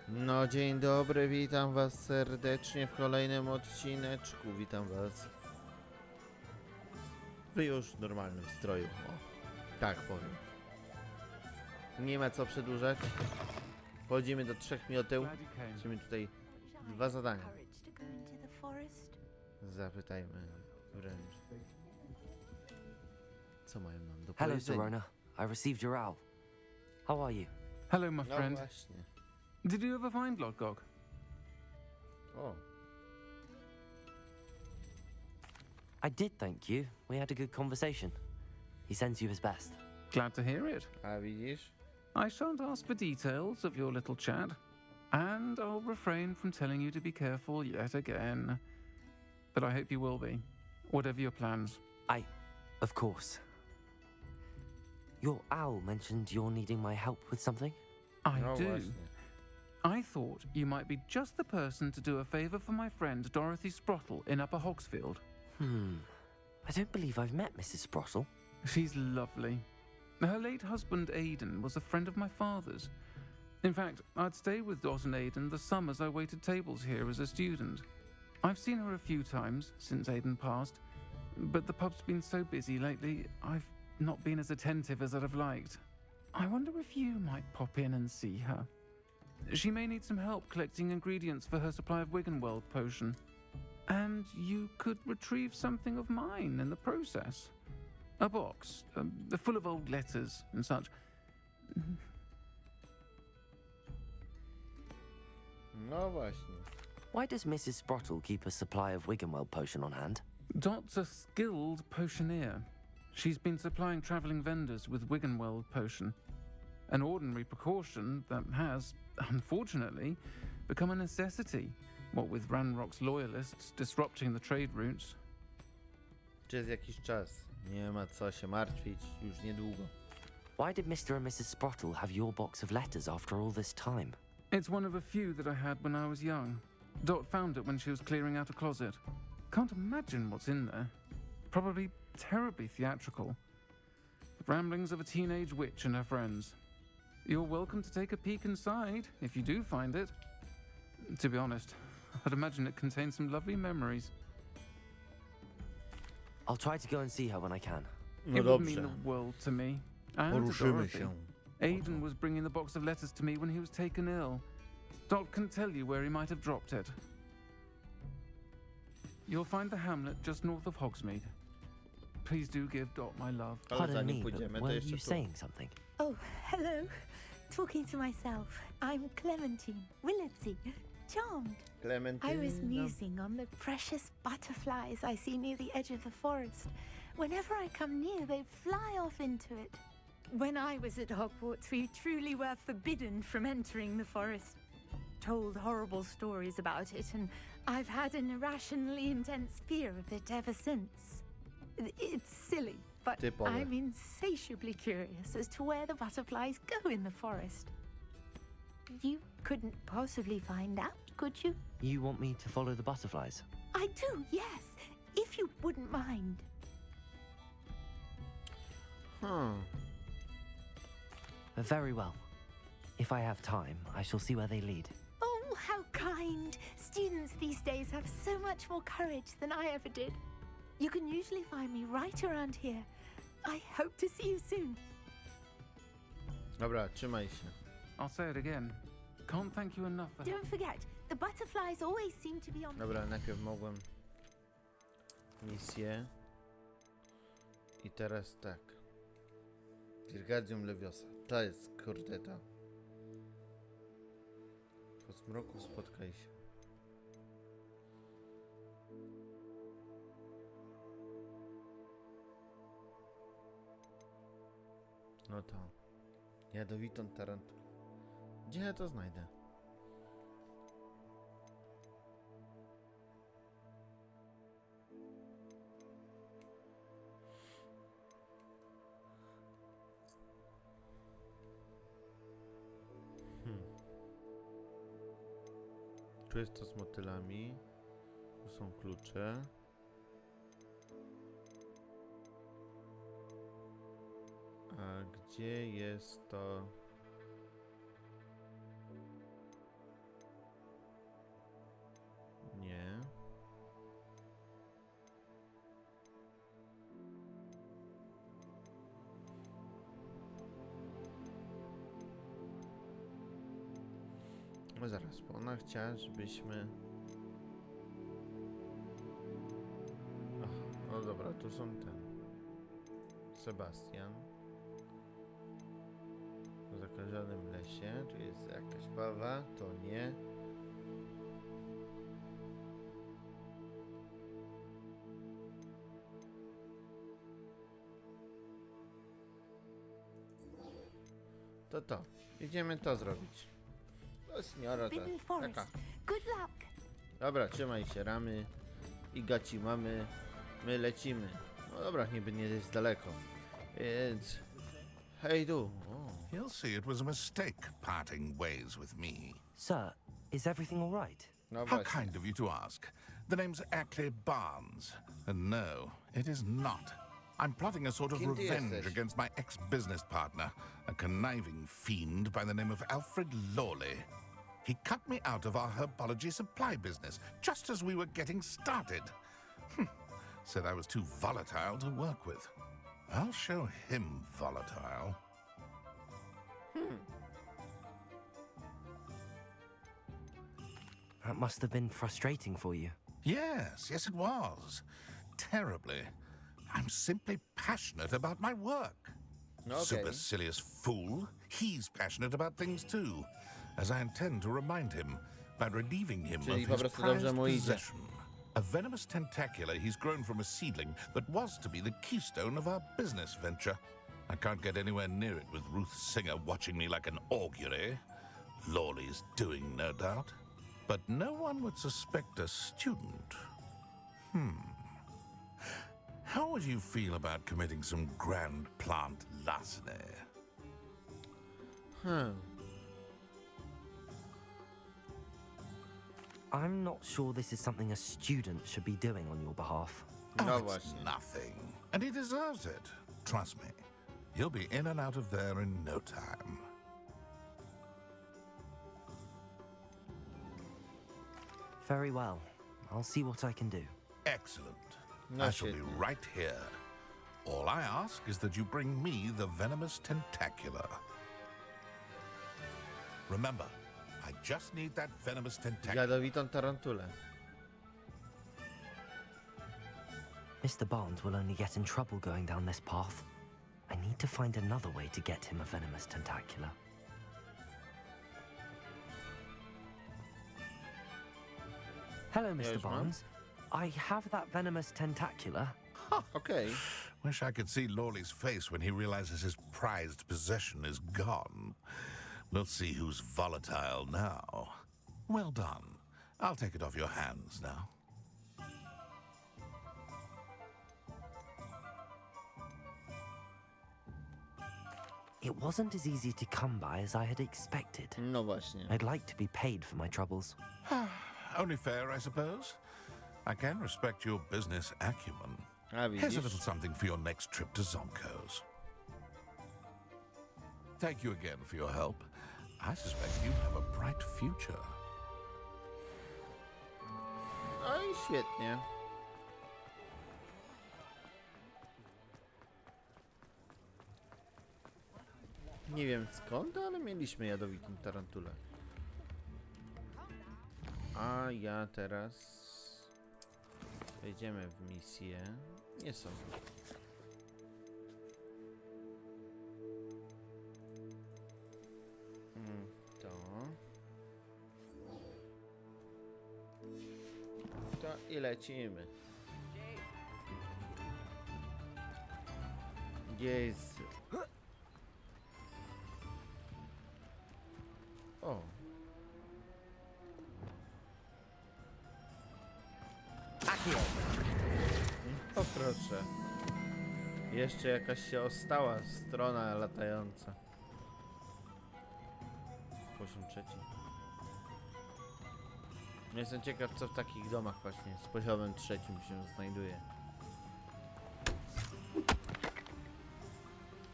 No dzień dobry, witam was serdecznie w kolejnym odcineczku. Witam was w już normalnym stroju. O, tak powiem. Nie ma co przedłużać. Wchodzimy do 3 mioteł. Musimy tutaj 2 zadania. Zapytajmy wręcz. Co mają nam do Hello, powiedzenia? Serona. I received your owl. How are you? Hello, my No friend. właśnie. Did you ever find Lodgog? O, I did, thank you. We had a good conversation. He sends you his best. Glad to hear it. a widzisz? I shan't ask for details of your little chat, and I'll refrain from telling you to be careful yet again. But I hope you will be, whatever your plans. Of course. Your owl mentioned you're needing my help with something? I No do. właśnie. I thought you might be just the person to do a favour for my friend Dorothy Sprottle in Upper Hogsfield. I don't believe I've met Mrs. Sprottle. She's lovely. Her late husband Aidan was a friend of my father's. In fact, I'd stayed with Dot and Aidan the summers I waited tables here as a student. I've seen her a few times since Aidan passed, but the pub's been so busy lately, I've not been as attentive as I'd have liked. I wonder if you might pop in and see her. She may need some help collecting ingredients for her supply of Wiggenweld potion. And you could retrieve something of mine in the process. A box, full of old letters and such. No właśnie. Why does Mrs. Sprottle keep a supply of Wiggenweld potion on hand? Dot's a skilled potioneer. She's been supplying travelling vendors with Wiggenweld potion. An ordinary precaution that has, unfortunately, become a necessity, what with Ranrock's loyalists disrupting the trade routes. Przez jakiś czas. Nie ma co się martwić. Już niedługo. Why did Mr. and Mrs. Sprottle have your box of letters after all this time? It's one of a few that I had when I was young. Dot found it when she was clearing out a closet. Can't imagine what's in there. Probably terribly theatrical. The ramblings of a teenage witch and her friends. You're welcome to take a peek inside, if you do find it. To be honest, I'd imagine it contains some lovely memories. I'll try to go and see her when I can. No It would mean dobrze. the world to me. And to Poruszymy Dorothy. się. Aidan was bringing the box of letters to me when he was taken ill. Dot can tell you where he might have dropped it. You'll find the hamlet just north of Hogsmeade. Please do give Dot my love. Ale Pardon zanim me, but pójdziemy, to were jeszcze you tu. saying something? Oh, hello. Talking to myself. I'm Clementine, Willardsey, charmed. Klementyna. I was musing on the precious butterflies I see near the edge of the forest. Whenever I come near, they fly off into it. When I was at Hogwarts, we truly were forbidden from entering the forest. Told horrible stories about it, and I've had an irrationally intense fear of it ever since. It's silly, but Typowe. I'm insatiably curious as to where the butterflies go in the forest. You couldn't possibly find out, could you? You want me to follow the butterflies? I do, yes, if you wouldn't mind. Very well. If I have time, I shall see where they lead. Oh, how kind! Students these days have so much more courage than I ever did. You can usually find me right around here. I hope to see you soon. Dobra, trzymaj się. I'll say it again. Can't thank you enough for Don't forget, the butterflies always seem to be on. Dobra, najpierw mogłem misję. I teraz tak. Wirgardium Leviosa. To jest kordeta. Po zmroku spotkaj się. No to. Jadowitą tarantulę. Gdzie ja to znajdę? Tu jest to z motylami. Tu są klucze. A gdzie jest to? No zaraz, bo ona chciała, żebyśmy... Aha, no dobra, tu są ten... Sebastian. W zakażonym lesie. Tu jest jakaś bawa, to nie. To. Idziemy to zrobić. O, seniora, Bidden to Forest. taka. Good luck. Dobra, trzymaj się, ramy. I gaci mamy. My lecimy. No dobra, niby nie jest daleko. Więc... Hej tu. O. You'll see it was a mistake parting ways with me. Sir, is everything all right? No How właśnie. kind of you to ask. The name's Ackley Barnes. And no, it is not. I'm plotting a sort of Kim ty revenge jesteś? against my ex-business partner, a conniving fiend by the name of Alfred Lawley. He cut me out of our herbology supply business just as we were getting started. Said I was too volatile to work with. I'll show him volatile. That must have been frustrating for you. Yes, it was. Terribly. I'm simply passionate about my work. Okay. Supercilious fool. He's passionate about things too, as I intend to remind him by relieving him Czyli of po his prostu dobrze prized mu idzie. possession. A venomous tentacula he's grown from a seedling that was to be the keystone of our business venture. I can't get anywhere near it with Ruth Singer watching me like an augury. Lawley's doing, no doubt. But no one would suspect a student. How would you feel about committing some grand plant larceny? I'm not sure this is something a student should be doing on your behalf. No Oh, it's właśnie. nothing. And he deserves it. Trust me. He'll be in and out of there in no time. Very well. I'll see what I can do. Excellent. No I shall be świetnie. right here. All I ask is that you bring me the venomous tentacula. Remember, I just need that venomous tentacula. Jadowitą tarantulę. Mr. Barnes will only get in trouble going down this path. I need to find another way to get him a venomous tentacula. Hello, Mr. Yes, ma'am. Barnes. I have that venomous tentacula. Okej. Wish I could see Lawley's face when he realizes his prized possession is gone. We'll see who's volatile now. Well done. I'll take it off your hands now. It wasn't as easy to come by as I had expected. No właśnie. I'd like to be paid for my troubles. Only fair, I suppose. I can respect your business acumen. A Here's a little widzisz? something for your next trip to Zonko's. Thank you again for your help. I suspect you have a bright future. No i świetnie. Nie wiem skąd, ale mieliśmy jadowitą tarantulę. A ja teraz... Wejdziemy w misję. Nie są. To... To i lecimy. Jest. O. O proszę. Jeszcze jakaś się ostała strona latająca. Poziom trzeci. Jestem ciekaw, co w takich domach właśnie z poziomem trzecim się znajduje.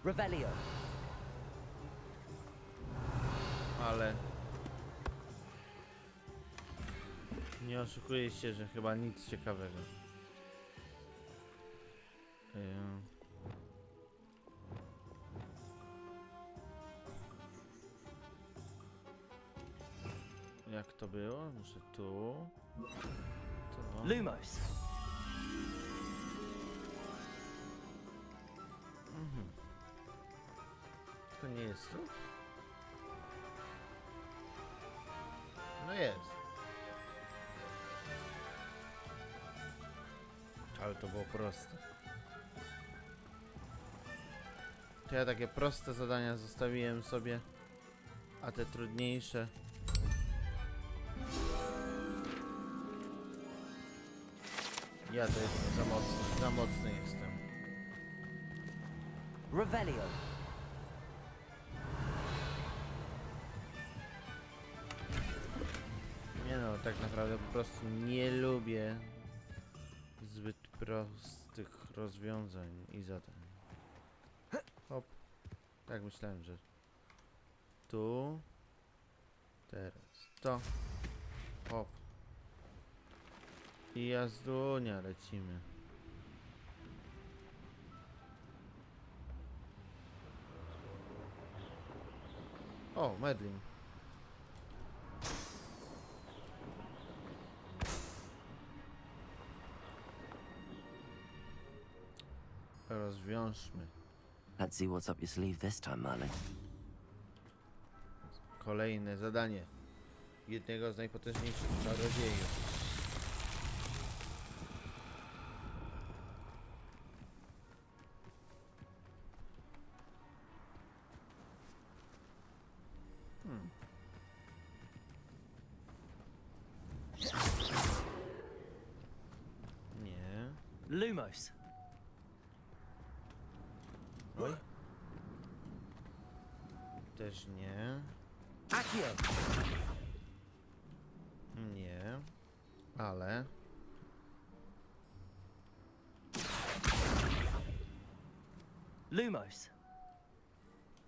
Revelio. Ale... Nie oszukuję się, że chyba nic ciekawego. Jak to było? Muszę tu. To. Lumos. To nie jest tu? No jest. Ale to było proste. To ja takie proste zadania zostawiłem sobie, a te trudniejsze. Ja to jestem za mocny jestem. Revelio. Nie no, tak naprawdę po prostu nie lubię zbyt prostych rozwiązań i zadań. Hop. Tak myślałem, że tu. Teraz to. Hop. I jazdunia, lecimy. O, Medlin. Rozwiążmy. Let's see what's up your sleeve this time, Merlin. Kolejne zadanie jednego z najpotężniejszych czarodziejów. Nie. Lumos. Oj. Też nie. Accio. Nie. Ale. Lumos.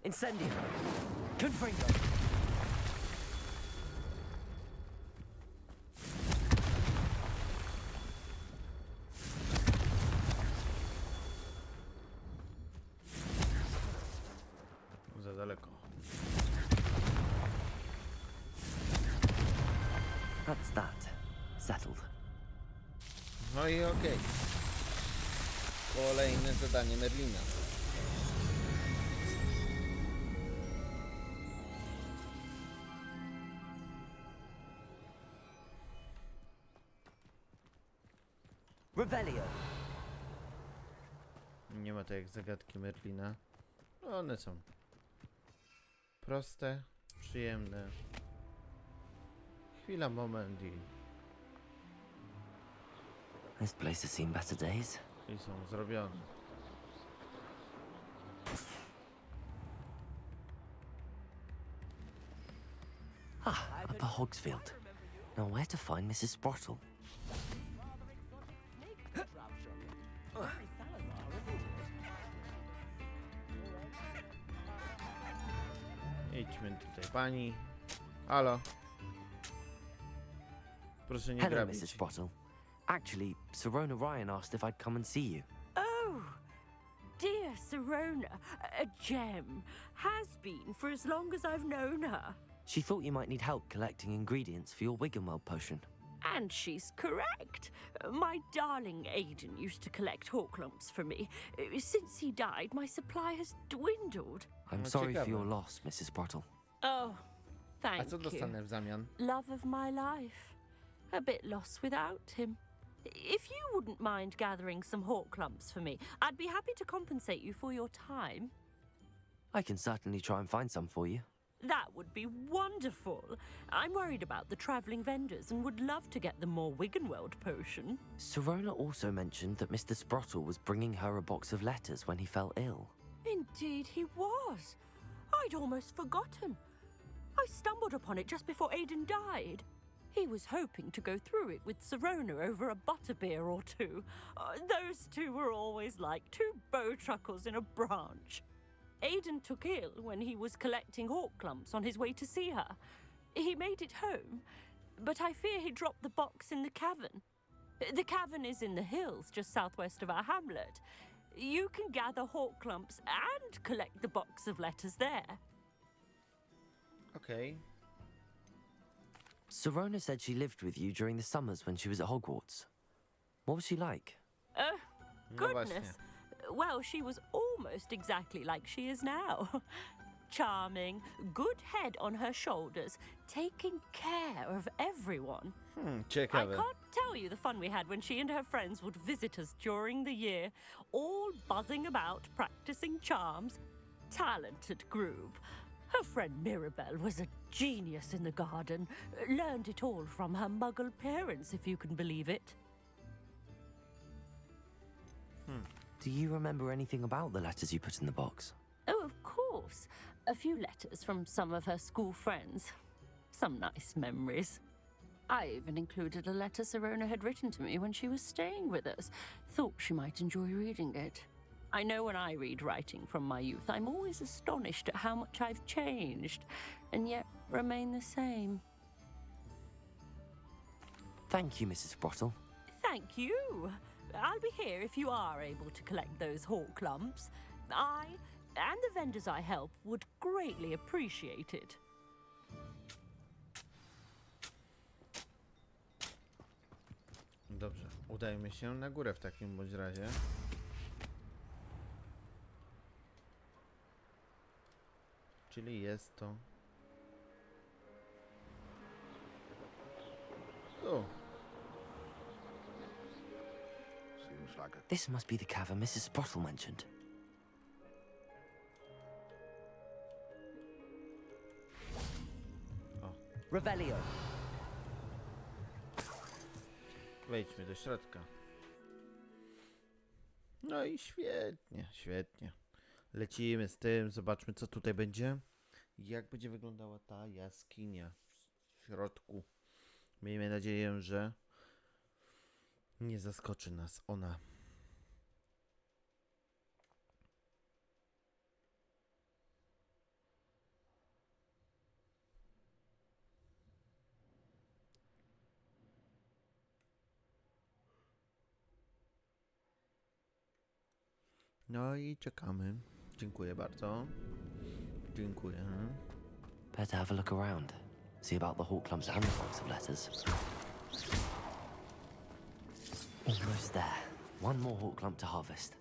Incendio. Confringo. Za daleko. That's that. Settled. No i okej. Kolejne zadanie Merlina. Revelio. Nie ma tak jak zagadki Merlina. One są proste, przyjemne. Chwila, moment This place has seen better days. i są zrobione. Upper Hogsfield. Now where to find Mrs. Sprottle? Idźmy tutaj, pani. Halo. Proszę nie Hello, grabić. Mrs. Sprottle. Actually, Sirona Ryan asked if I'd come and see you. Oh, dear Sirona, a gem. Has been for as long as I've known her. She thought you might need help collecting ingredients for your Wiggenweld potion. And she's correct. My darling Aidan used to collect hawk lumps for me. Since he died, my supply has dwindled. I'm No, sorry for ciekawe. your loss, Mrs. Sprottle. Oh, A thank co you. dostanę w zamian? Love of my life. A bit lost without him. If you wouldn't mind gathering some hawk lumps for me, I'd be happy to compensate you for your time. I can certainly try and find some for you. That would be wonderful. I'm worried about the travelling vendors and would love to get them more Wiggenweld potion. Sirona also mentioned that Mr. Sprottle was bringing her a box of letters when he fell ill. Indeed he was. I'd almost forgotten. I stumbled upon it just before Aidan died. He was hoping to go through it with Sirona over a butterbeer or two. Those two were always like two bowtruckles in a branch. Aidan took ill when he was collecting hawk clumps on his way to see her. He made it home, but I fear he dropped the box in the cavern. The cavern is in the hills just southwest of our hamlet. You can gather hawk clumps and collect the box of letters there. Okej. Sirona said she lived with you during the summers when she was at Hogwarts. What was she like? Oh, No właśnie. goodness. Well, she was almost exactly like she is now. Charming, good head on her shoulders, taking care of everyone. I Ciekawe. can't tell you the fun we had when she and her friends would visit us during the year, all buzzing about, practicing charms. Talented group. Her friend Mirabelle was a genius in the garden. Learned it all from her muggle parents, if you can believe it. Do you remember anything about the letters you put in the box? Oh, of course. A few letters from some of her school friends. Some nice memories. I even included a letter Sirona had written to me when she was staying with us. Thought she might enjoy reading it. I know when I read writing from my youth, I'm always astonished at how much I've changed, and yet remain the same. Thank you, Mrs. Sprottle. Thank you. I'll be here if you are able to collect those hawk lumps. I and the vendors I help would greatly appreciate it. Dobrze, udajmy się na górę w takim bądź razie. Czyli jest to... Tu. Seems like a This must be the cavern Mrs. Sprottle mentioned. O, Revelio. wejdźmy do środka. No i świetnie, świetnie. Lecimy z tym, zobaczmy co tutaj będzie. Jak będzie wyglądała ta jaskinia w środku. Miejmy nadzieję, że nie zaskoczy nas ona. No i czekamy. Dziękuję bardzo. Dziękuję. Better have a look around. See about the hawk lumps and the box of letters. Almost there. One more hawk lump to harvest.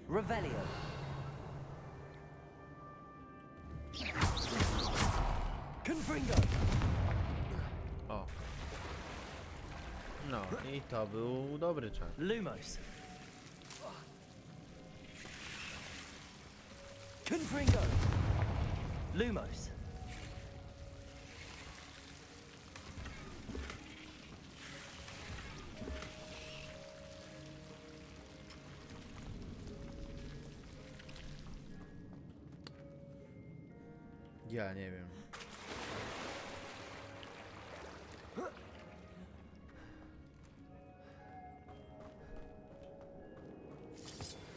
Revelio. Confringo. O. No i to był dobry czas. Lumos. Confringo. Lumos. Ja nie wiem.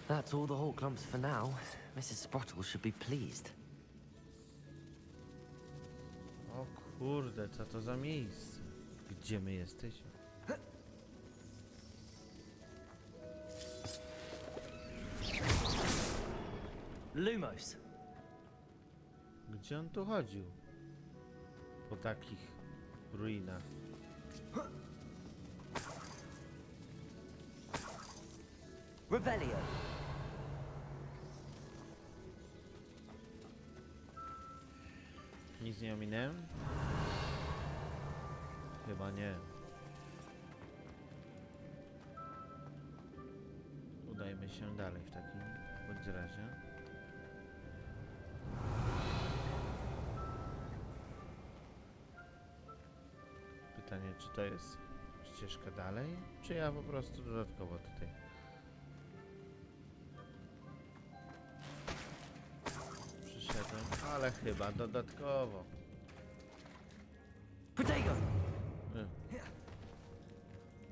That's all the hawk lumps for now. Mrs. Sprottle should be pleased. O kurde, co to za miejsce? Gdzie my jesteśmy? Lumos. Gdzie on tu chodził? Po takich ruinach. Revelio. Nic nie ominąłem? Chyba nie. Udajmy się dalej w takim bądź razie. Pytanie, czy to jest ścieżka dalej, czy ja po prostu dodatkowo tutaj. Przyszedłem, ale chyba dodatkowo. Potato.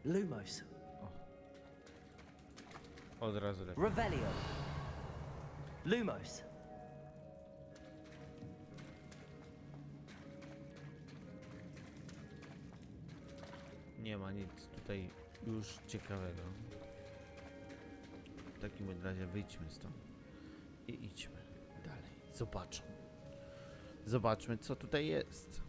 Lumos. Od razu lepiej. Revelio. Lumos. Nie ma nic tutaj już ciekawego. W takim razie wyjdźmy stąd i idźmy dalej. Zobaczmy, co tutaj jest.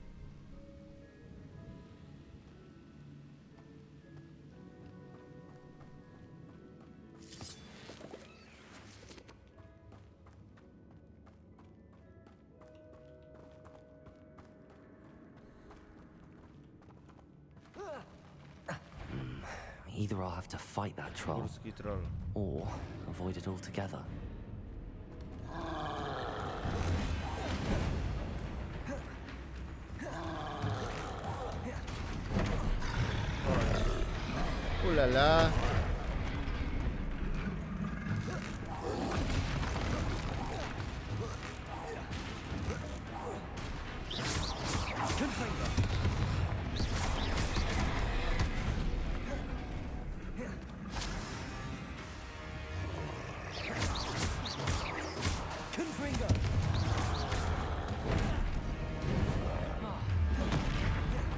Either I'll have to fight that troll, Górski troll. or avoid it altogether. Ulala.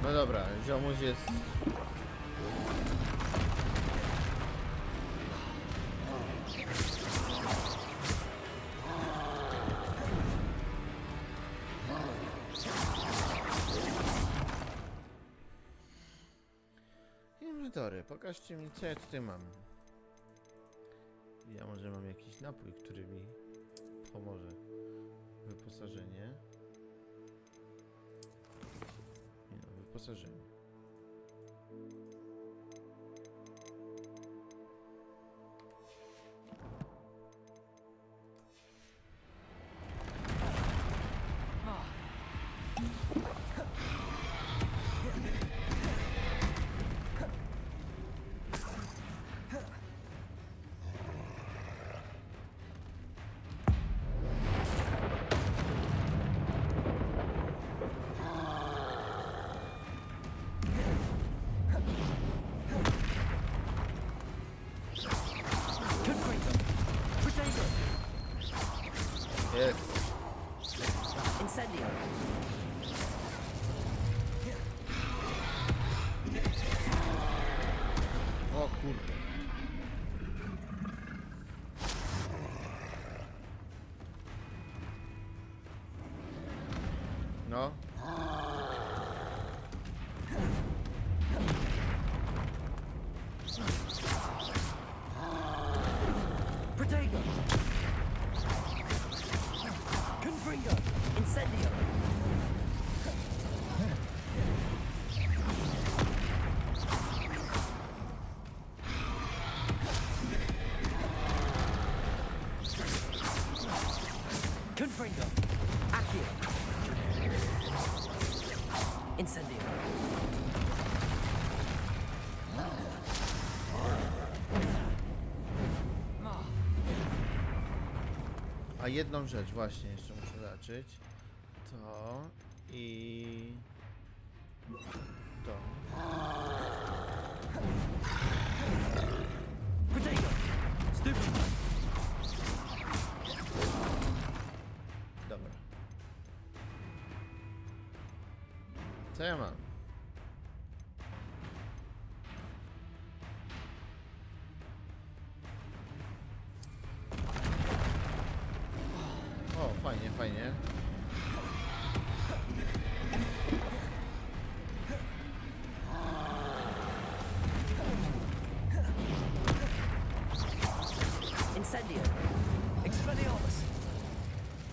No dobra, ziomuś jest... Inwentory, pokażcie mi, co ja tutaj mam. Ja może mam jakiś napój, który mi pomoże. Wyposażenie. Nie no, wyposażenie. Jest. Incendio. O kurde. No. Protego. Confringo. Incendio. Confringo. Accio. Incendio. A jedną rzecz właśnie jeszcze muszę zacząć. To i to. Protego. Stupid. Dobra. Co ja mam? O, fajnie, fajnie. Incendio. Expelliarmus.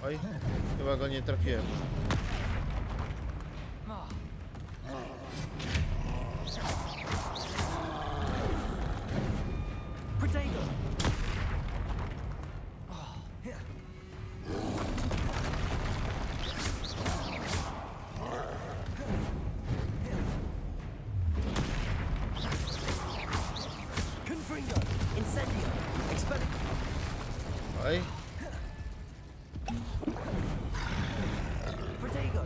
Oj, chyba go nie trafiłem. Protego. Confringo. Incendio. Expelliarmus. Oj, Protego.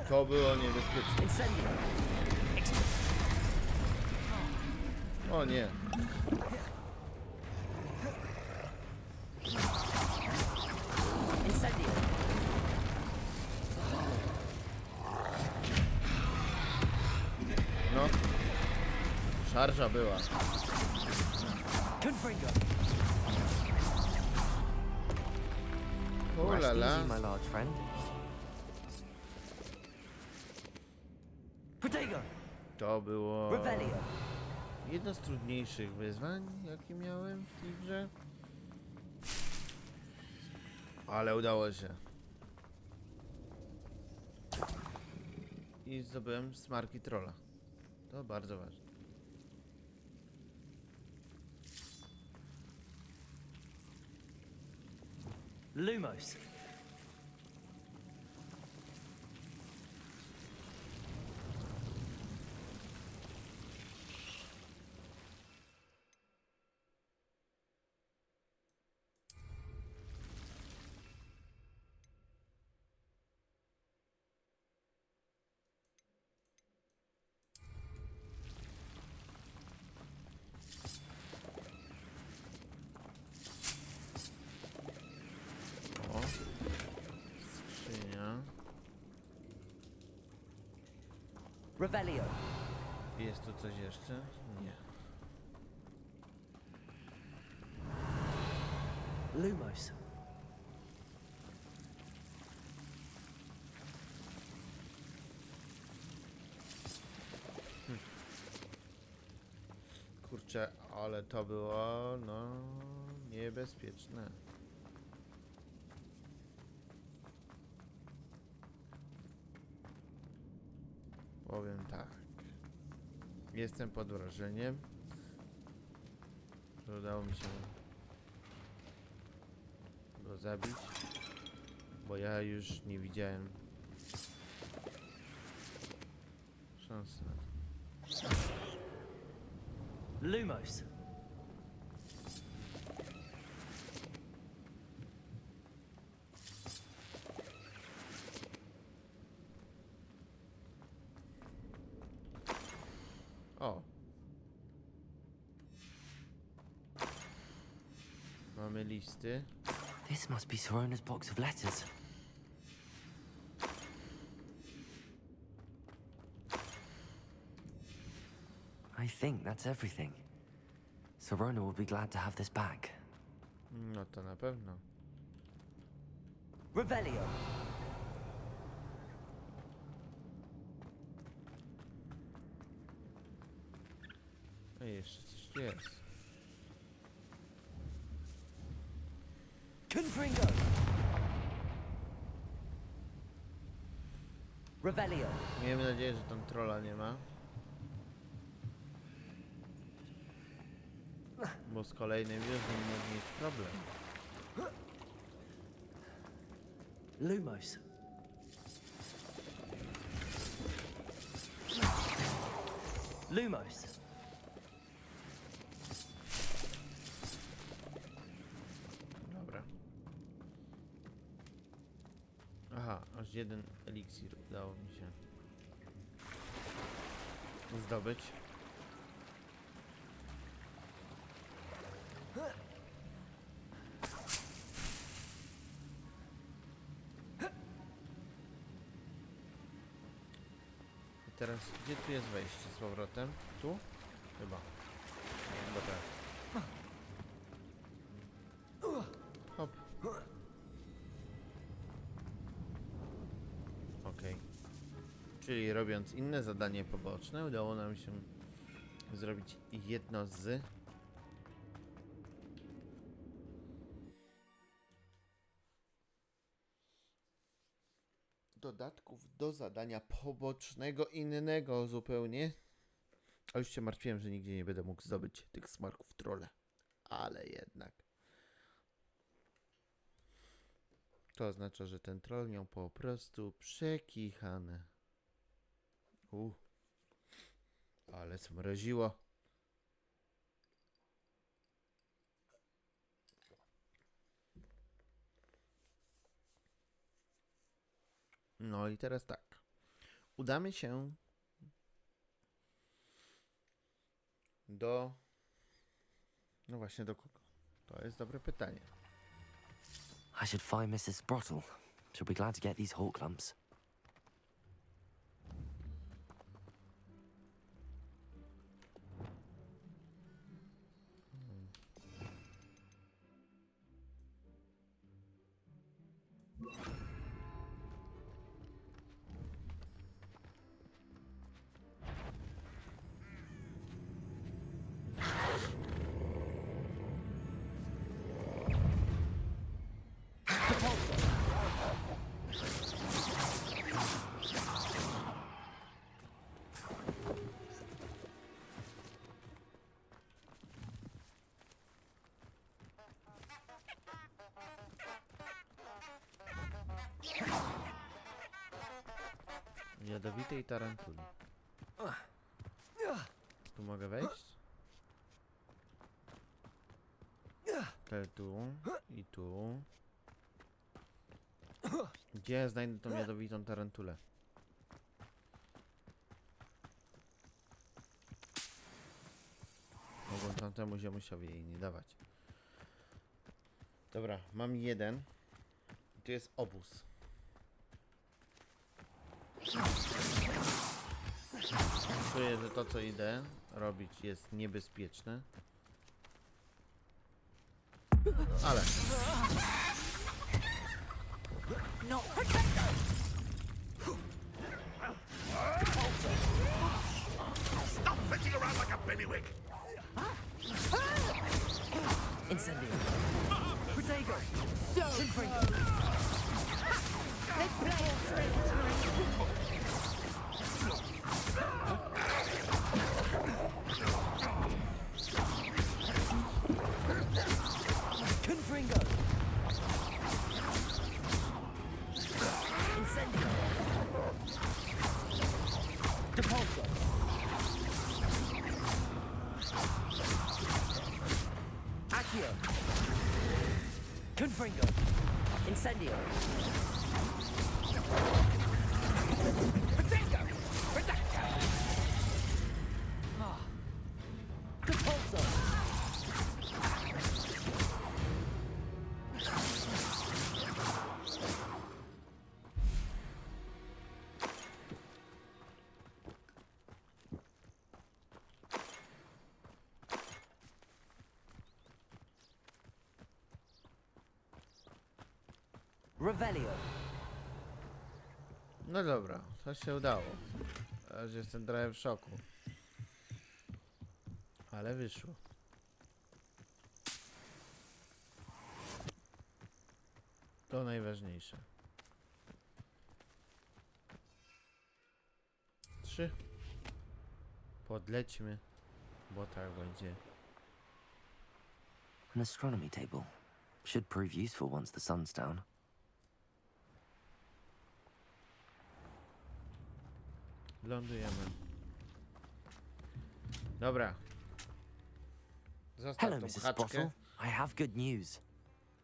to było niebezpieczne. Incendio. O nie. Incendio. No. Szarża była. Confringo. O Rest la la. easy, my large friend. Protego. To było Revelio. jedno z trudniejszych wyzwań, jakie miałem w tej grze. Ale udało się. I zdobyłem smarki trolla. To bardzo ważne. Lumos. O. Skrzynia. Revelio. Jest tu coś jeszcze? Nie. Lumos. Kurczę, ale to było, no, niebezpieczne. Powiem tak. Jestem pod wrażeniem, że udało mi się go zabić, bo ja już nie widziałem szansy na to. Lumos. O! Mamy listy. This must be Sorona's box of letters. I think that's everything. Sorona will be glad to have this back. No to na pewno. Revelio. A jeszcze coś tu jest. Confringo. Revelio. Miejmy nadzieję, że tam trolla nie ma. Bo z kolejnym wiosną może mieć problem. Lumos. Lumos. Dobra. Aha, aż jeden eliksir udało mi się zdobyć. I teraz, gdzie tu jest wejście z powrotem? Tu? Chyba. Chyba tak. Hop. Okej. Czyli robiąc inne zadanie poboczne, udało nam się zrobić jedno z dodatków do zadania pobocznego, innego zupełnie. A już się martwiłem, że nigdzie nie będę mógł zdobyć tych smarków trolle. Ale jednak. To oznacza, że ten troll miał po prostu przekichane. Ale smroziło. No i teraz tak. Udamy się do No właśnie, do kogo? To jest dobre pytanie. I should find Mrs. Sprottle. She'll be glad to get these hawk lumps. Jadowitej tarantuli. Tu mogę wejść? Te tu i tu. Gdzie ja znajdę tą jadowitą tarantulę? Mogłem tamtemu ziomusiowi jej nie dawać. Dobra, mam jeden. Tu jest obóz. Czuję, że to co idę robić jest niebezpieczne. Ale No. Stop fetching around like a bailiwick! Incendio. Protego. So. Let's play it straight. Confringo. Incendio. Depulso. Accio. Confringo. Incendio. Protego. Redacta. Depulso. Revelio. no dobra, to się udało. Aż jestem trochę w szoku. Ale wyszło. To najważniejsze. 3. Podlećmy, bo tak będzie. An astronomy table. Should prove useful once the sun's down. Lądujemy. Dobra. Zostaw Hello, tą Mrs. chaczkę. Sprottle. I have good news.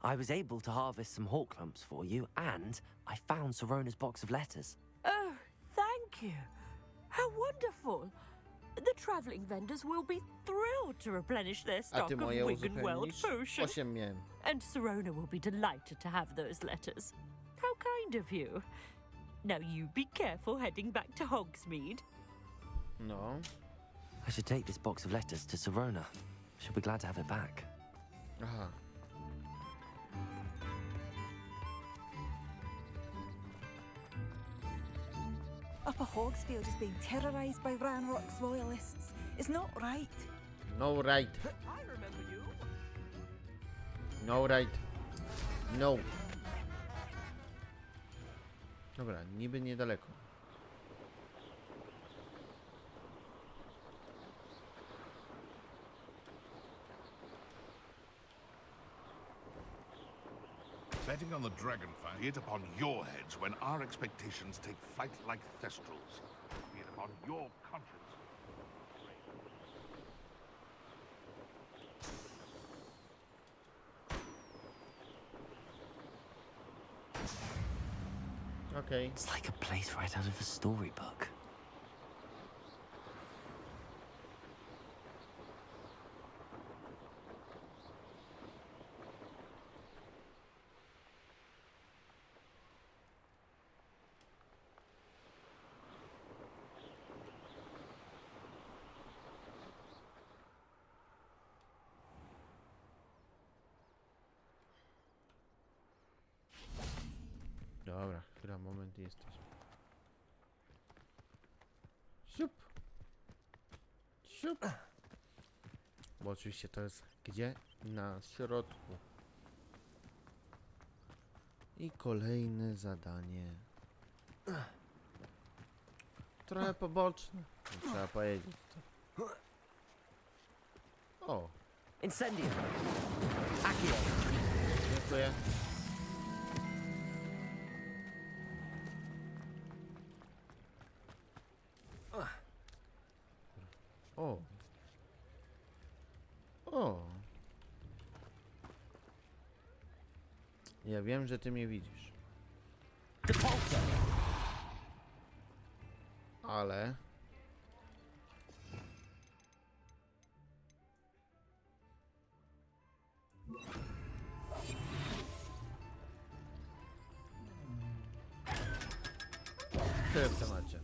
I was able to harvest some hawk lumps for you, and I found Sirona's box of letters. Oh, thank you. How wonderful. The travelling vendors will be thrilled to replenish their A stock ty of moje Wig and Weld uzupełnisz? potion. 8 miałem. And Sirona will be delighted to have those letters. How kind of you. Now you be careful heading back to Hogsmeade. No. I should take this box of letters to Sirona. She'll be glad to have it back. Aha. Upper Hogsfield is being terrorised by Ranrock's loyalists. It's not right. No right. I remember you. No right. No. Dobra, niby niedaleko. Betting on the dragonfire, be it upon your heads when our expectations take flight like thestrals. Be it upon your conscience. Okej. It's like a place right out of a storybook. Chwila, moment, jesteś. Siup. Siup. Bo oczywiście to jest gdzie? Na środku. I kolejne zadanie. Trochę poboczne. Nie trzeba powiedzieć. O, Incendio. Accio. dziękuję. O. O. Ja wiem, że ty mnie widzisz. Depulso. Ale... Tyle w temacie.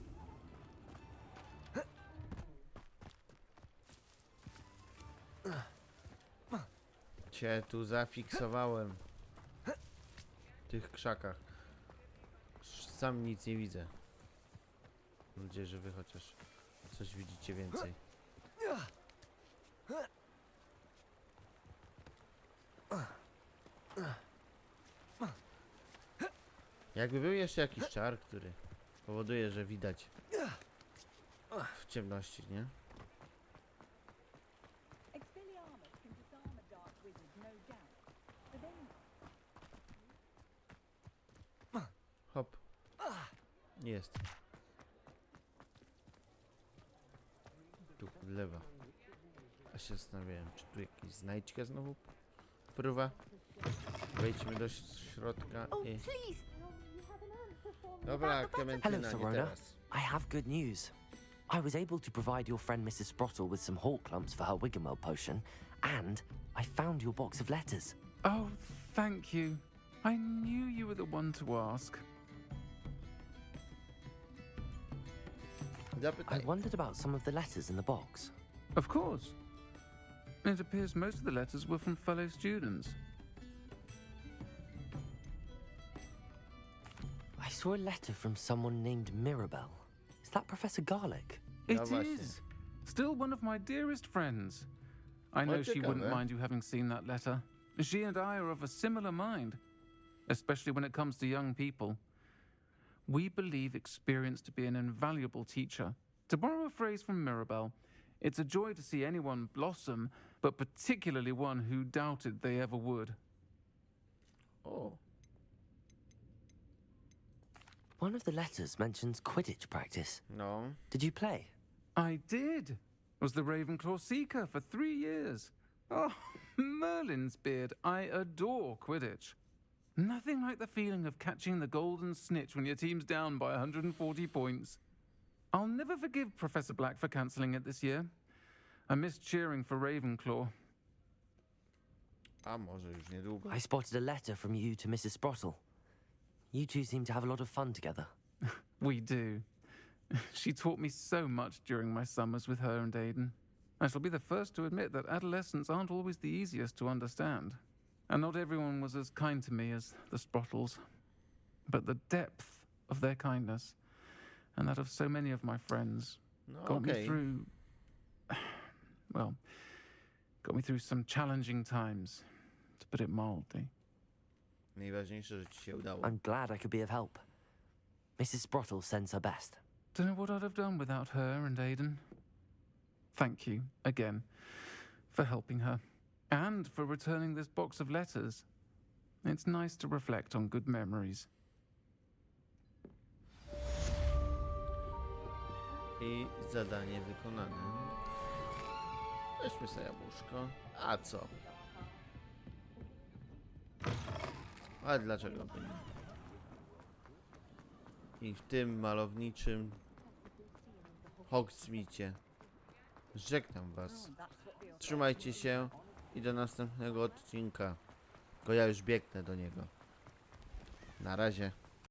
Cię tu zafiksowałem. W tych krzakach. Sam nic nie widzę. Mam nadzieję, że wy chociaż coś widzicie więcej. Jakby był jeszcze jakiś czar, który powoduje, że widać w ciemności, nie? Expelliarmus can disarm a dark wizard, no doubt. But then Hop. Jest. Tu lewa. A się zastanawiałem, czy tu jakiś znajdźka znowu fruwa. Wejdźmy do środka Oh, i... please! You have an answer for me Dobra, about the Klementyna, Hello, nie Sirona. teraz. I have good news. I was able to provide your friend Mrs. Sprottle with some hawk clumps for her Wiggenweld potion, and I found your box of letters. Oh, thank you. I knew you were the one to ask. I Zapytaj. wondered about some of the letters in the box. Of course. It appears most of the letters were from fellow students. I saw a letter from someone named Mirabelle. Is that Professor Garlick? It No właśnie. is. Still one of my dearest friends. I know O, she wouldn't ciekawe. mind you having seen that letter. She and I are of a similar mind, especially when it comes to young people. We believe experience to be an invaluable teacher. To borrow a phrase from Mirabelle, it's a joy to see anyone blossom, but particularly one who doubted they ever would. O, One of the letters mentions Quidditch practice. no. Did you play? I did. Was the Ravenclaw Seeker for 3 years. Oh, Merlin's beard. I adore Quidditch. Nothing like the feeling of catching the golden snitch when your team's down by 140 points. I'll never forgive Professor Black for cancelling it this year. I missed cheering for Ravenclaw. A może już niedługo. I spotted a letter from you to Mrs. Sprottle. You two seem to have a lot of fun together. We do. She taught me so much during my summers with her and Aiden. I shall be the first to admit that adolescents aren't always the easiest to understand. And not everyone was as kind to me as the Sprottles. But the depth of their kindness, and that of so many of my friends, No got me okej. through... Well, got me through some challenging times, to put it mildly. Najważniejsze, że ci się udało. I'm glad I could be of help. Mrs. Sprottle sends her best. Don't know what I'd have done without her and Aiden. Thank you, again, for helping her. And for returning this box of letters. It's nice to reflect on good memories. I zadanie wykonane. Weźmy sobie jabłuszko. A co? Ale dlaczego by nie? I w tym malowniczym Hogsmeade żegnam was. Trzymajcie się i do następnego odcinka. Tylko ja już biegnę do niego. Na razie.